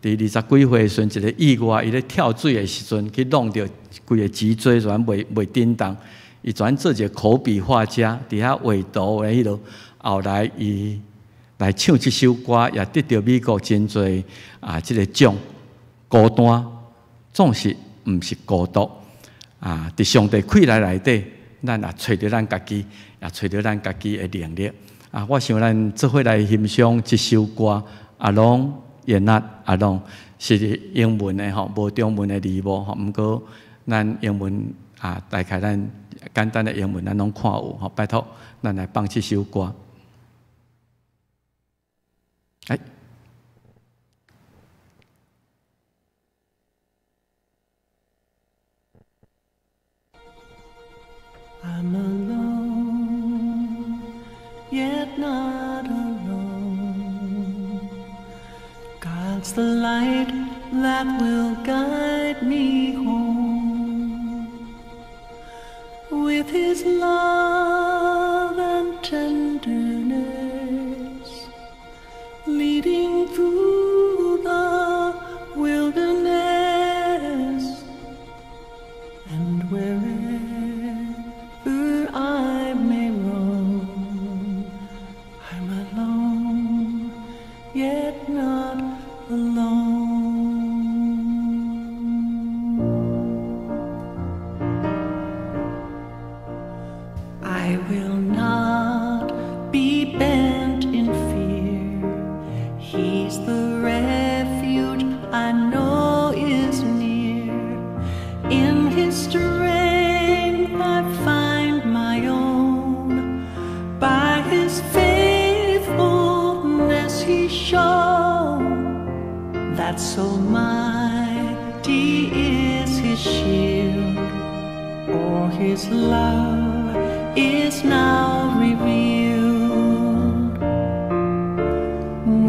伫20几岁的时阵，一个意外，伊咧跳水的时阵，去弄到规个脊椎全袂振动。伊转做一个口笔画家，伫遐画图的迄落。后来伊来唱这首歌，也得到美国真侪这个奖。孤单总是毋是孤独。伫上帝气来内底，咱也找到咱家己，也找到咱家己的能力。我想咱做伙来欣赏这首歌《Alone Yet Not Alone》，是英文的吼，无中文的字幕吼。毋过咱英文大概咱简单的英文咱拢看有吼，拜托咱来放这首歌。I'm alone, yet not alone. God's the light that will guide me home. With His love and tenderness, leading through the wilderness, and wherever I may roam, I'm alone, yet not alone. I will not be bent in fear. He's the refuge I know is near. In His strength I find my own. By His faithfulness He shown that so mighty is His shield. for His love is now revealed.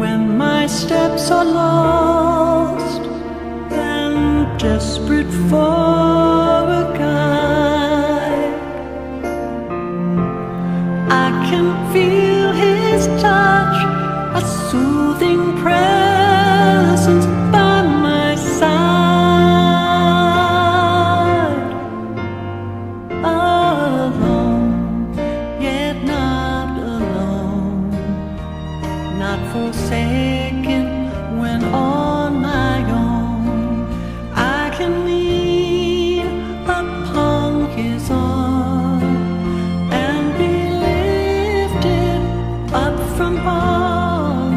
When my steps are lost and desperate for a guide, I can feel His touch, a soothing presence by my side. Alone, yet not alone, not forsaken when on my own. I can lean upon His arm and be lifted up from harm.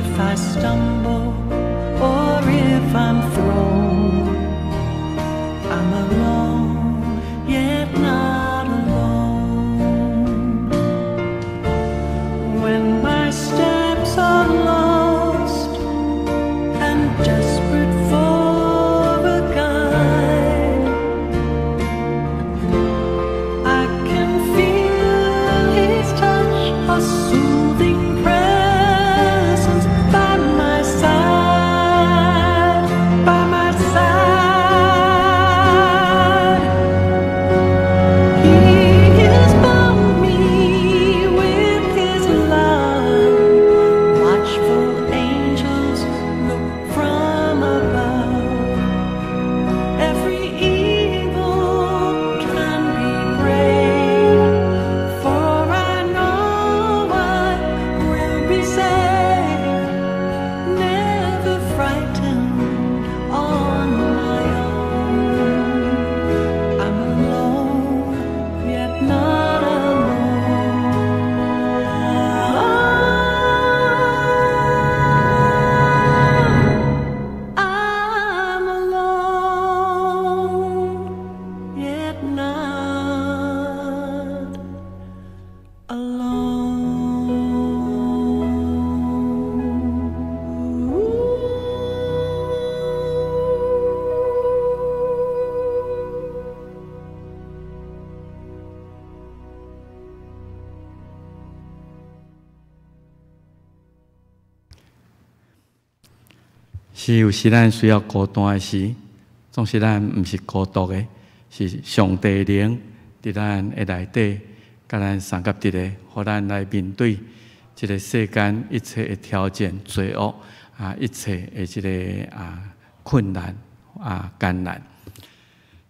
If I stumble or if I'm thrown, I'm alone, yet not alone. When my steps are lost and desperate for a guide, I can feel His touch, a soothing presence by my side, by my side. He has bound me with His love. Watchful angels look from above. Every evil can be brave, for I know I will be safe, never frightened on my own. I'm alone, yet not alone. I'm alone, yet not alone. 是有时咱需要孤单的时，总是咱毋是孤独的，是上帝的灵伫咱的内底，甲咱三甲伫个，互咱来面对这个世间一切的挑战、罪恶一切的这个困难艰难。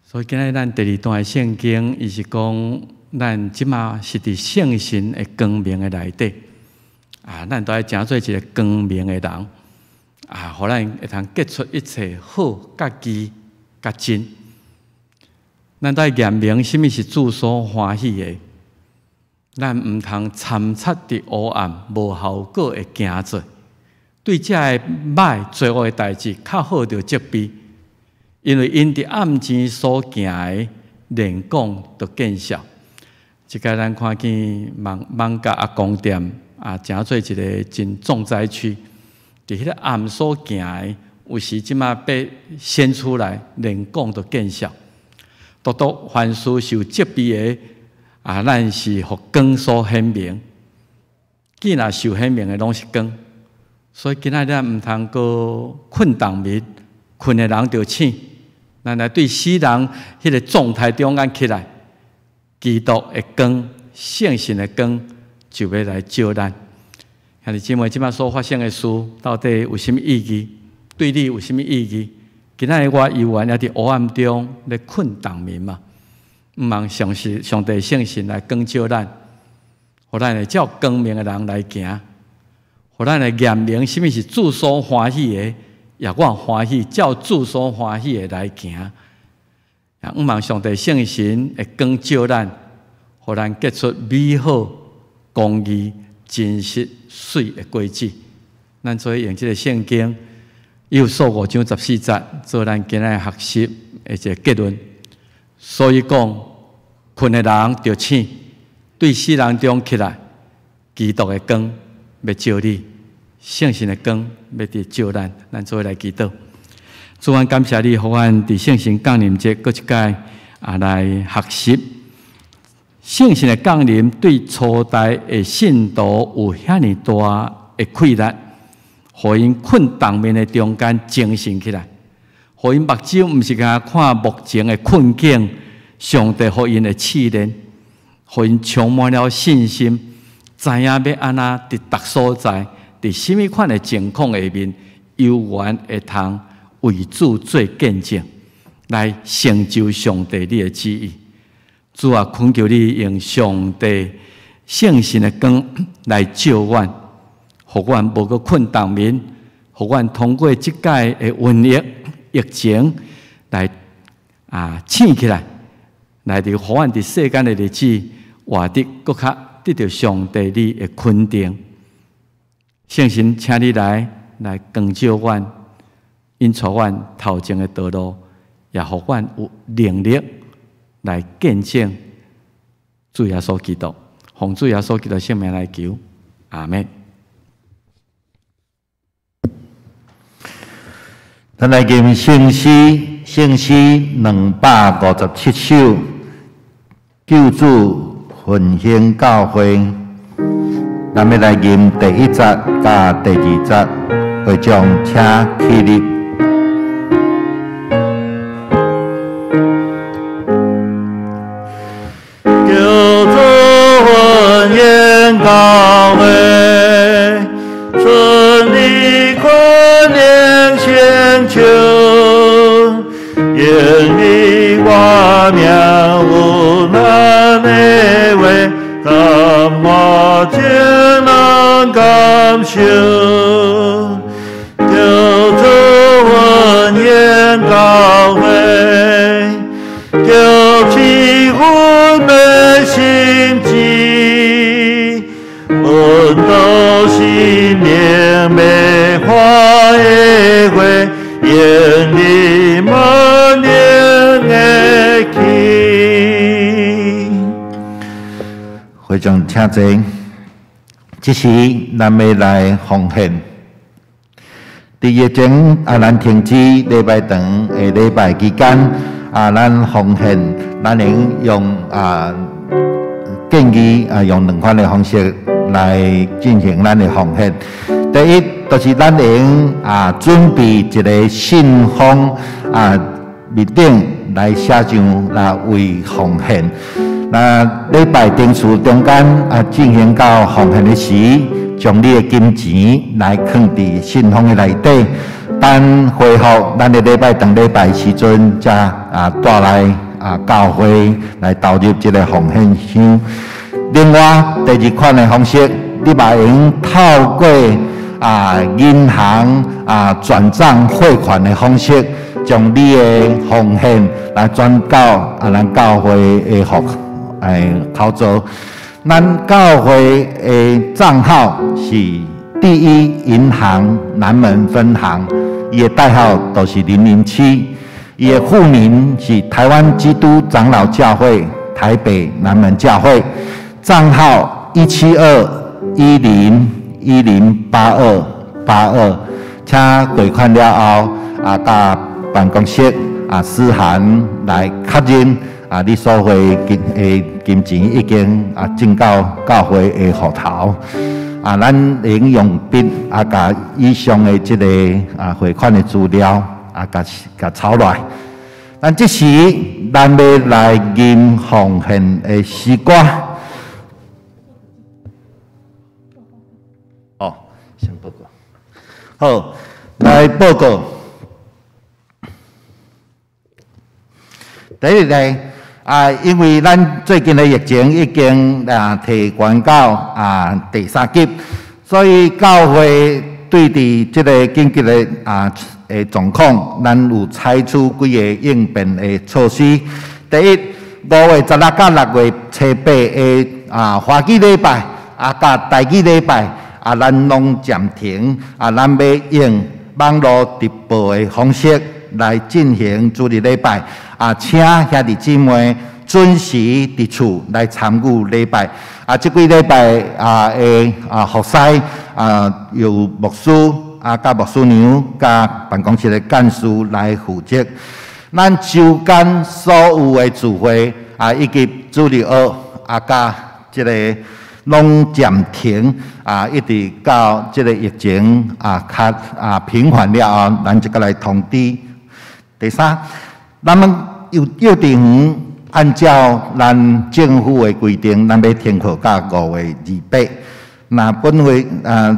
所以今日咱第二段的圣经，伊是讲咱即马是伫圣神的光明的内底，咱都要成做一个光明的人。互咱会通结出一切好、甲义、甲真。咱都要验明什么是主所欢喜的。咱毋通参插伫黑暗、无效果的行做，对这个歹、罪恶的代志，较好着责备，因为因伫暗前所行的，连讲着见效。即个咱看见艋舺阿公店成做一个真重灾区。伫迄个暗所行的，有时即马被显出来，连讲都见效。独独凡事受责备的，咱是互光所显明。既然受显明的拢是光，所以今仔咱毋通阁困当眠，困的人就醒。咱来对死人迄个状态中间起来，基督的光、圣神的光就要来照咱。兄弟姊妹，即摆所发生的事，到底有什么意义？对你有什么意义？今仔日我依然也伫黑暗中咧困当眠嘛，毋茫上帝圣神来光照咱，互咱会照光明的人来行，互咱会验明什么是主所欢喜的，也我欢喜照主所欢喜的来行。毋茫上帝圣神会光照咱，互咱结出美好、公义、真实、水的果子。咱所以用这个圣经，有数5章14节做咱今日学习的一个结论。所以讲，困的人就醒，对死人中起来，基督的光要照你，圣神的光要伫照咱。咱做来祈祷。主，阮感谢你，互阮伫圣神降临节，搁一届来学习圣神的降临对初代的信徒有遐尼大的气力，互因困当面的中间精神起来，互因目睭毋是甲看目前的困境，上帝互因的试炼，互因充满了信心，知影要安那伫逐所在，伫什么款的情况下面，有缘会通为主做见证，来成就上帝你的旨意。主啊，恳求你用上帝圣神的光来照阮，互阮无搁困当面，互阮通过即届的瘟疫情来醒起来，来伫互阮伫世间的日子活得搁较得到上帝你的肯定。圣神，请你来光照阮，引导阮头前的道路，也互阮有能力来见证主耶稣基督，奉主耶稣基督圣名来求，阿门。咱来念圣诗257首，救主复兴教会。咱要来念第1节甲第2节，会将请起立。教会顺利困难成就，因你我命有难的话，感我只能感受。救主恩言教会，救起我们心志。闻到心灵美化的话，愿你满灵的起。会众请坐。这时，咱要来奉献。伫疫情咱停止礼拜堂的礼拜期间，咱奉献，咱能用建议用2款的方式来进行咱的奉献。第一，就是咱能准备一个信封面顶来写上为奉献。那礼拜定数中间进行到奉献的时，将你的金钱来放伫信封的内底。等恢复咱的礼拜堂礼拜时阵，才带来教会来投入这个奉献箱。另外，第2款的方式，你嘛用透过银行转账汇款的方式，将你的奉献来转到咱教会的口座。咱教会的账号是第一银行南门分行，伊的代号都是007，伊的户名是台湾基督长老教会台北南门教会。账号17210108282，请汇款了后到办公室私函来确认你所汇金钱已经进到教会的户头。咱能用笔甲以上的这个汇款的资料甲抄来。咱这时咱要来念奉献的诗歌。先报告。好，来报告。第一个因为咱最近的疫情已经提悬到第3级，所以教会对伫这个紧急的状况，咱有采取几个应变的措施。第一，5月16到6月初8的花季礼拜甲大季礼拜。咱拢暂停咱要用网络直播的方式来进行主日礼拜请兄弟姊妹准时伫厝来参与礼拜这几礼拜的服侍由牧师甲牧师娘甲办公室的干事来负责。咱周间所有的聚会以及主日学甲即个拢暂停一直到即个疫情较平缓了后，咱就来通知。第三，咱们幼稚园按照咱政府的规定，咱要停课到5月28。那本会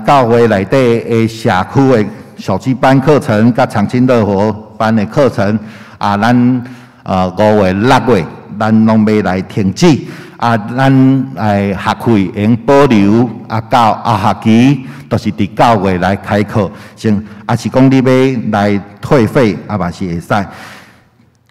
教会内底的社区的小基班课程、甲长青乐活班的课程咱5月、6月，咱拢要来停止。咱学费用保留到下学期，就是伫9月来开课。先是讲你要来退费嘛是会使。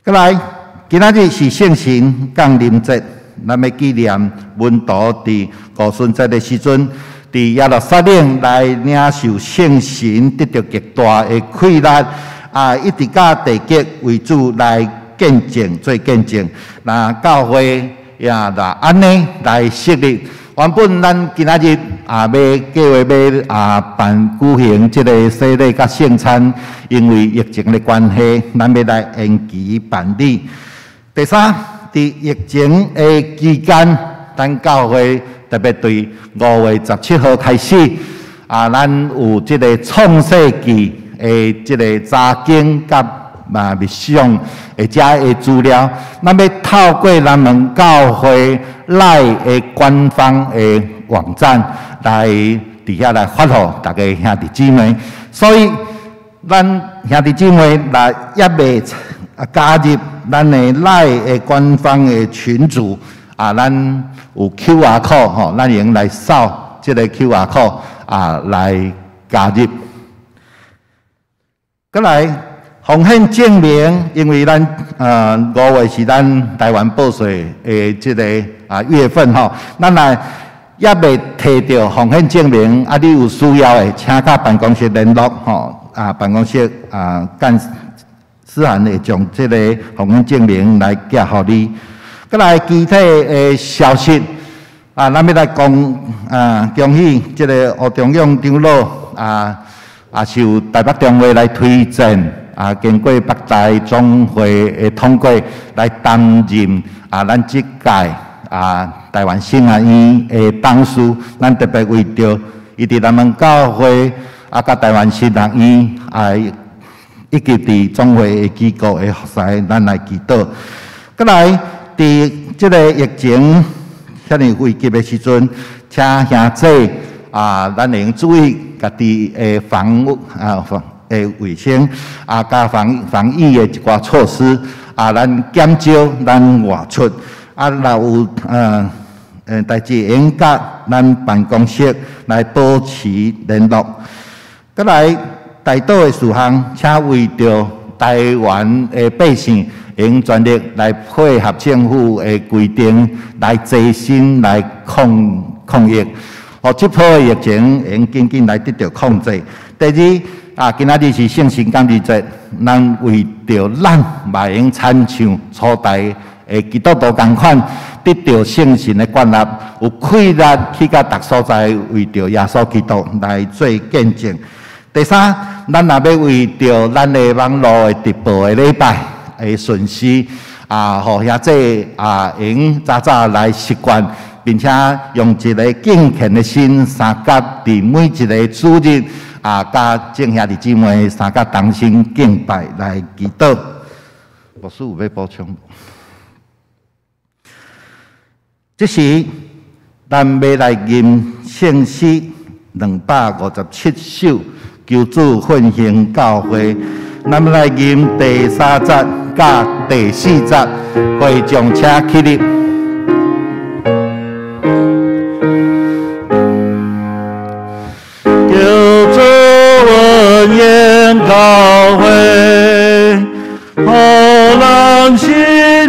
再来，今仔日是圣神降临节，咱要纪念门徒伫五旬节的时阵，伫耶路撒冷来领受圣神，得到极大的快乐一直到地极为主来见证，做见证。那教会也安尼来设立。原本咱今仔日要计划要举行即个洗礼甲圣餐，因为疫情的关系，咱要来延期办理。第三，伫疫情的期间，咱教会特别对5月17号开始咱有即个创世纪的即个查经甲密相或者的资料，咱要透过咱们教会内的官方的网站来伫遐来发互大家兄弟姊妹。所以，咱兄弟姊妹来也未加入咱的内的官方的群组咱有 QR code 吼，咱用来扫即个 QR code来加入。再来。奉献证明，因为咱5月是咱台湾报税的即个月份吼，咱也未摕到奉献证明你有需要的，请甲办公室联络吼办公室干思涵会将即个奉献证明来寄互你。再来具体的消息咱要来恭喜即个吴中勇长老也是由台北中会来推荐。经过北大总会的通过，来担任咱即届台湾圣爱院的董事，咱特别为着伊伫咱们教会甲台湾圣爱院以及伫总会的机构的服侍，咱来祈祷。再来，伫即个疫情遐尼危急的时阵，请兄弟咱能注意家己的防护卫生加防疫的一寡措施咱减少咱外出若有代志应甲咱办公室来保持联络。再来，大岛的事项，请为着台湾的百姓，用全力来配合政府的规定，来齐心来抗疫，互这波的疫情用紧紧来得到控制。第二今仔日是圣神降临节，咱为着咱嘛用参像初代的基督徒同款，得到圣神的灌纳，有快乐去到各所在，为着耶稣基督来做见证。第三，咱也要为着咱的网络的直播的礼拜的顺序互兄弟用早来习惯，并且用一个敬虔的心，三甲伫每一个主日甲正兄弟姊妹三甲同心敬拜来祈祷。牧师有要补充？这时，咱要来念圣诗257首，求主复兴教会。咱要来念第3节甲第4节，会将车起立。教会，好人新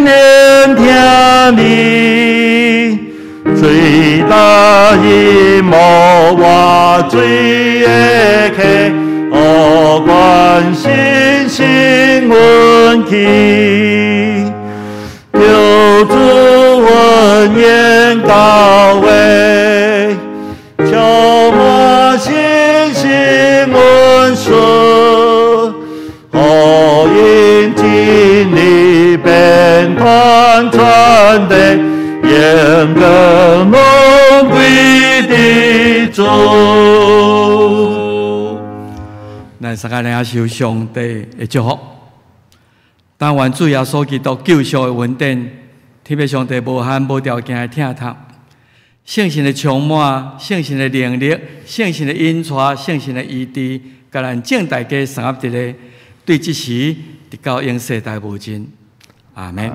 年听你，最大一幕我最的客，我关心新闻起，求主文言教会，求我信心文顺。好运今年咱三个领受上帝的祝福。但愿主耶稣基督救赎的恩典，特别上帝无限无条件的听他，圣神的充满，圣神的能力，圣神的引带，圣神的医治，甲咱正大家三合一个，对即时直到永世代无尽。阿门。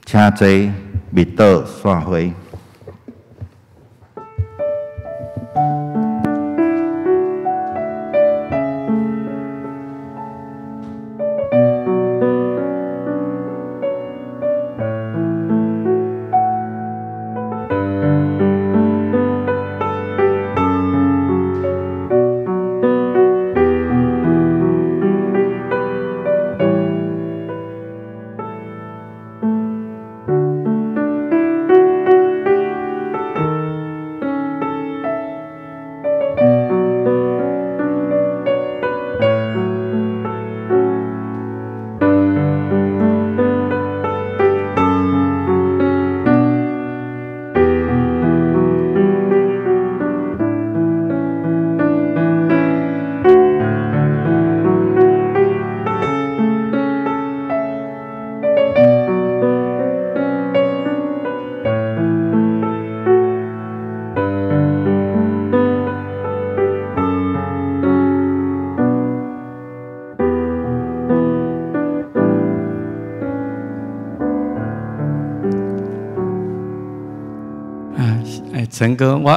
请坐，密道散会。陈哥，我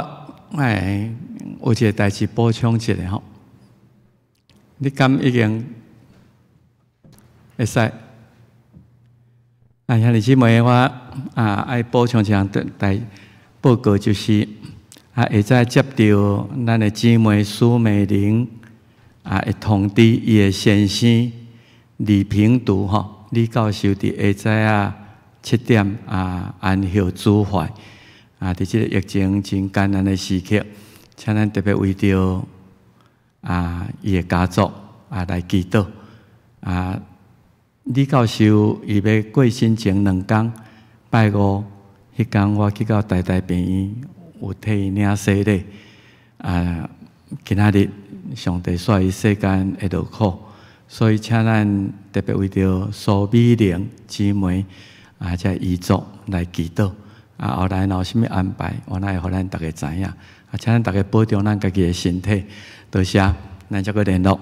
有一个代志补充一下吼，你敢已经会使？兄弟姊妹，我爱补充一项代报告，就是下再接到咱的姊妹苏美玲会通知伊的先生李平度吼，李教授伫下7点安休主怀。伫即个疫情真艰难的时刻，请咱特别为着伊的家族来祈祷。李教授伊要过身前2天，拜5迄天我去到台大病院，有替伊领洗礼。今仔日上帝煞伊世间会落苦，所以请咱特别为着苏美玲姊妹这遗族来祈祷。后来若有啥物安排，我会互咱大家知影。请咱大家保重咱家己的身体，多谢，咱再个联络。